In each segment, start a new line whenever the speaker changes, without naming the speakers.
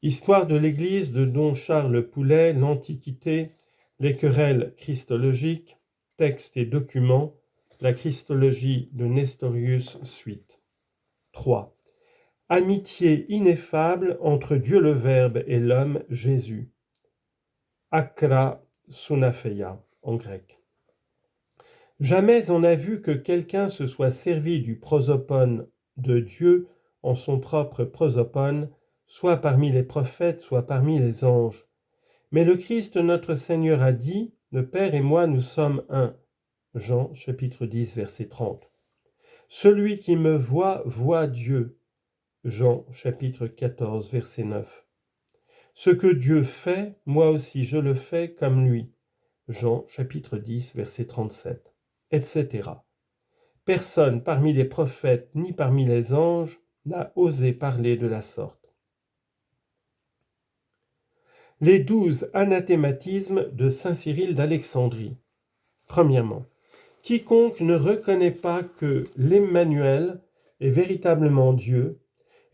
Histoire de l'Église de Don Charles Poulet, l'Antiquité, les querelles christologiques, textes et documents, la Christologie de Nestorius suite. 3. Amitié ineffable entre Dieu le Verbe et l'homme Jésus. Akra sunapheia en grec. Jamais on n'a vu que quelqu'un se soit servi du prosopone de Dieu en son propre prosopone, soit parmi les prophètes, soit parmi les anges. Mais le Christ notre Seigneur a dit, le Père et moi nous sommes un. Jean chapitre 10 verset 30. Celui qui me voit, voit Dieu. Jean chapitre 14 verset 9. Ce que Dieu fait, moi aussi je le fais comme lui. Jean chapitre 10 verset 37, etc. Personne parmi les prophètes ni parmi les anges n'a osé parler de la sorte. Les 12 anathématismes de saint Cyril d'Alexandrie. Premièrement, quiconque ne reconnaît pas que l'Emmanuel est véritablement Dieu,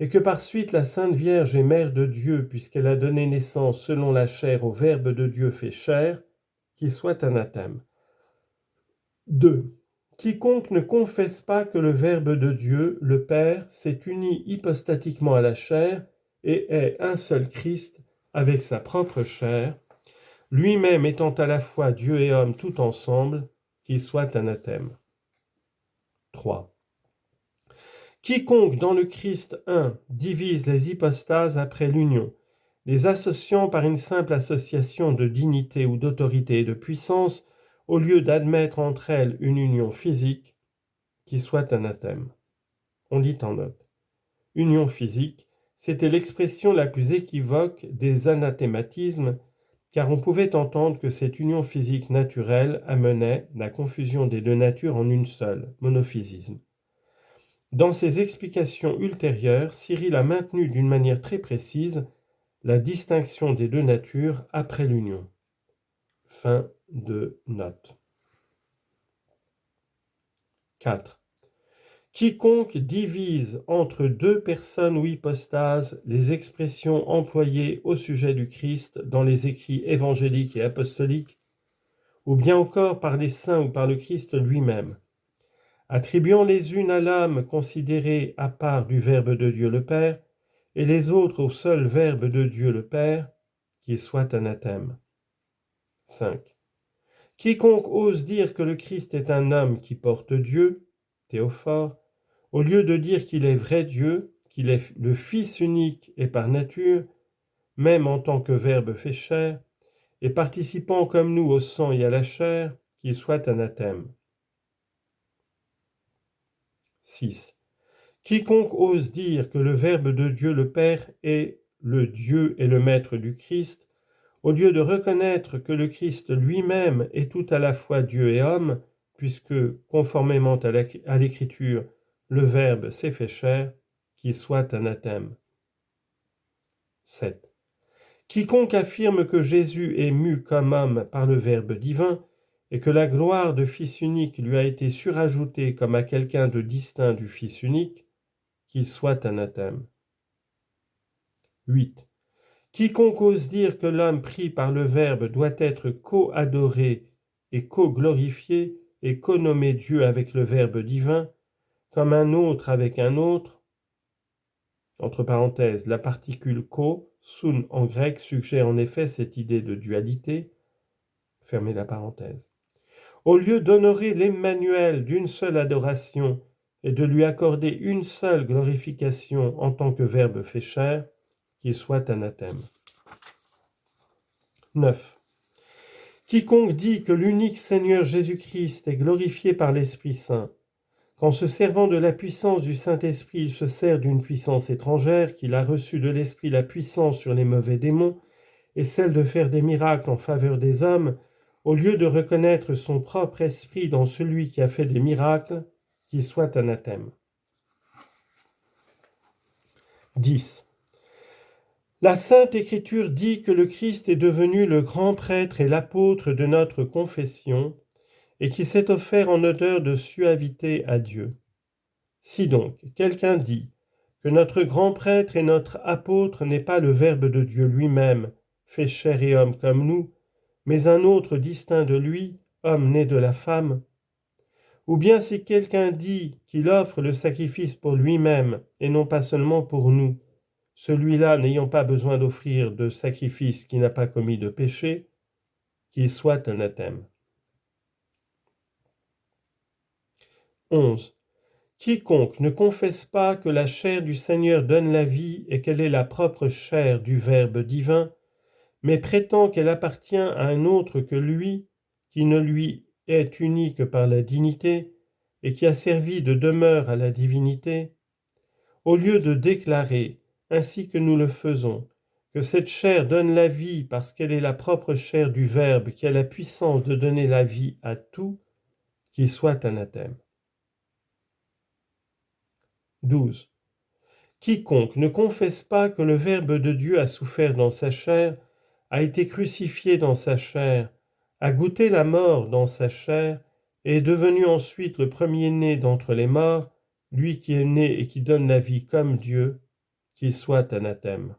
et que par suite la Sainte Vierge est mère de Dieu, puisqu'elle a donné naissance selon la chair au Verbe de Dieu fait chair, qu'il soit anathème. 2. Quiconque ne confesse pas que le Verbe de Dieu, le Père, s'est uni hypostatiquement à la chair et est un seul Christ avec sa propre chair, lui-même étant à la fois Dieu et homme tout ensemble, qu'il soit anathème. 3. Quiconque dans le Christ un divise les hypostases après l'union, les associant par une simple association de dignité ou d'autorité et de puissance, au lieu d'admettre entre elles une union physique, qui soit anathème. On dit en note. Union physique, c'était l'expression la plus équivoque des anathématismes, car on pouvait entendre que cette union physique naturelle amenait la confusion des deux natures en une seule, monophysisme. Dans ses explications ultérieures, Cyril a maintenu d'une manière très précise la distinction des deux natures après l'union. Fin de note. 4. Quiconque divise entre deux personnes ou hypostases les expressions employées au sujet du Christ dans les écrits évangéliques et apostoliques, ou bien encore par les saints ou par le Christ lui-même, attribuant les unes à l'âme considérée à part du Verbe de Dieu le Père, et les autres au seul Verbe de Dieu le Père, qui soit anathème. 5. Quiconque ose dire que le Christ est un homme qui porte Dieu, Théophore, au lieu de dire qu'il est vrai Dieu, qu'il est le Fils unique et par nature, même en tant que Verbe fait chair, et participant comme nous au sang et à la chair, qu'il soit anathème. 6. Quiconque ose dire que le Verbe de Dieu le Père est le Dieu et le Maître du Christ, au lieu de reconnaître que le Christ lui-même est tout à la fois Dieu et homme, puisque, conformément à l'Écriture, le Verbe s'est fait chair, qu'il soit anathème. 7. Quiconque affirme que Jésus est mu comme homme par le Verbe divin, et que la gloire de Fils unique lui a été surajoutée comme à quelqu'un de distinct du Fils unique, qu'il soit anathème. 8. Quiconque ose dire que l'homme pris par le Verbe doit être co-adoré et co-glorifié et co-nommé Dieu avec le Verbe divin, comme un autre avec un autre, entre parenthèses, la particule co, sun en grec, suggère en effet cette idée de dualité, fermez la parenthèse. Au lieu d'honorer l'Emmanuel d'une seule adoration et de lui accorder une seule glorification en tant que Verbe fait chair, qu'il soit anathème. 9. Quiconque dit que l'unique Seigneur Jésus-Christ est glorifié par l'Esprit Saint, qu'en se servant de la puissance du Saint-Esprit, il se sert d'une puissance étrangère, qu'il a reçu de l'Esprit la puissance sur les mauvais démons et celle de faire des miracles en faveur des hommes, au lieu de reconnaître son propre esprit dans celui qui a fait des miracles, qu'il soit anathème. 10. La Sainte Écriture dit que le Christ est devenu le grand prêtre et l'apôtre de notre confession, et qui s'est offert en odeur de suavité à Dieu. Si donc quelqu'un dit que notre grand prêtre et notre apôtre n'est pas le Verbe de Dieu lui-même, fait chair et homme comme nous, mais un autre distinct de lui, homme né de la femme? Ou bien si quelqu'un dit qu'il offre le sacrifice pour lui-même et non pas seulement pour nous, celui-là n'ayant pas besoin d'offrir de sacrifice qui n'a pas commis de péché, qu'il soit anathème. 11. Quiconque ne confesse pas que la chair du Seigneur donne la vie et qu'elle est la propre chair du Verbe divin, mais prétend qu'elle appartient à un autre que lui, qui ne lui est uni que par la dignité, et qui a servi de demeure à la divinité, au lieu de déclarer, ainsi que nous le faisons, que cette chair donne la vie parce qu'elle est la propre chair du Verbe qui a la puissance de donner la vie à tout, qu'il soit anathème. 12. Quiconque ne confesse pas que le Verbe de Dieu a souffert dans sa chair, a été crucifié dans sa chair, a goûté la mort dans sa chair, et est devenu ensuite le premier-né d'entre les morts, lui qui est né et qui donne la vie comme Dieu, qu'il soit anathème.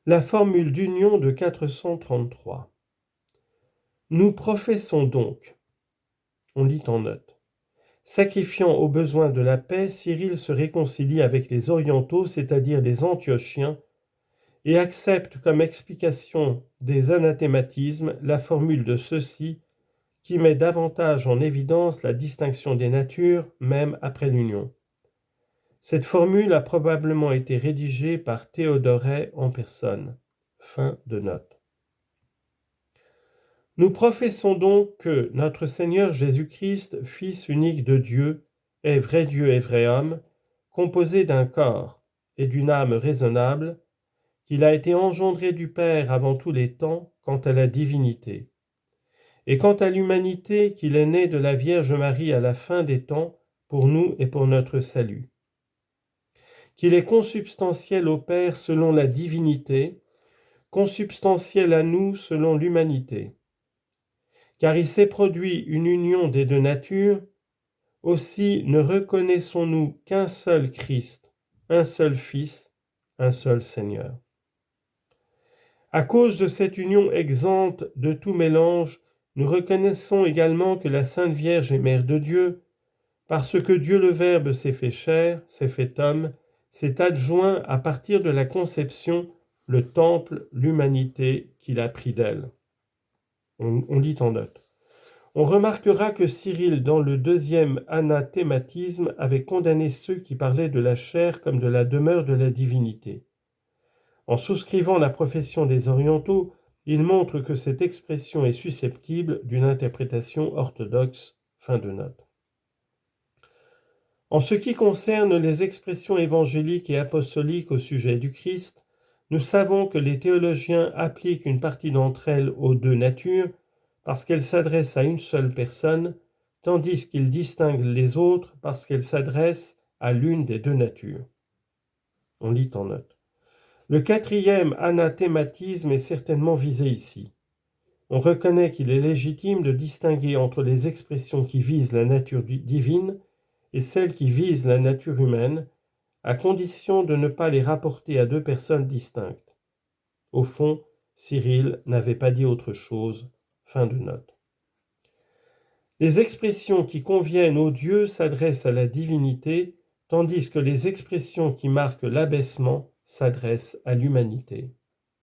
La formule d'union de 433. Nous professons donc, on lit en note, sacrifiant aux besoins de la paix, Cyril se réconcilie avec les orientaux, c'est-à-dire les antiochiens, et accepte comme explication des anathématismes la formule de ceux-ci qui met davantage en évidence la distinction des natures, même après l'union. Cette formule a probablement été rédigée par Théodoret en personne. Fin de note. Nous professons donc que notre Seigneur Jésus-Christ, Fils unique de Dieu, est vrai Dieu et vrai homme, composé d'un corps et d'une âme raisonnable, qu'il a été engendré du Père avant tous les temps quant à la divinité, et quant à l'humanité qu'il est né de la Vierge Marie à la fin des temps pour nous et pour notre salut, qu'il est consubstantiel au Père selon la divinité, consubstantiel à nous selon l'humanité, car il s'est produit une union des deux natures, aussi ne reconnaissons-nous qu'un seul Christ, un seul Fils, un seul Seigneur. À cause de cette union exempte de tout mélange, nous reconnaissons également que la Sainte Vierge est Mère de Dieu, parce que Dieu le Verbe s'est fait chair, s'est fait homme, s'est adjoint à partir de la conception le temple, l'humanité qu'il a pris d'elle. On lit en note. On remarquera que Cyril, dans le deuxième anathématisme, avait condamné ceux qui parlaient de la chair comme de la demeure de la divinité. En souscrivant la profession des orientaux, il montre que cette expression est susceptible d'une interprétation orthodoxe. Fin de note. En ce qui concerne les expressions évangéliques et apostoliques au sujet du Christ, nous savons que les théologiens appliquent une partie d'entre elles aux deux natures parce qu'elles s'adressent à une seule personne, tandis qu'ils distinguent les autres parce qu'elles s'adressent à l'une des deux natures. On lit en note. Le quatrième anathématisme est certainement visé ici. On reconnaît qu'il est légitime de distinguer entre les expressions qui visent la nature divine et celles qui visent la nature humaine, à condition de ne pas les rapporter à deux personnes distinctes. Au fond, Cyril n'avait pas dit autre chose. Fin de note. Les expressions qui conviennent au Dieu s'adressent à la divinité, tandis que les expressions qui marquent l'abaissement s'adressent à l'humanité.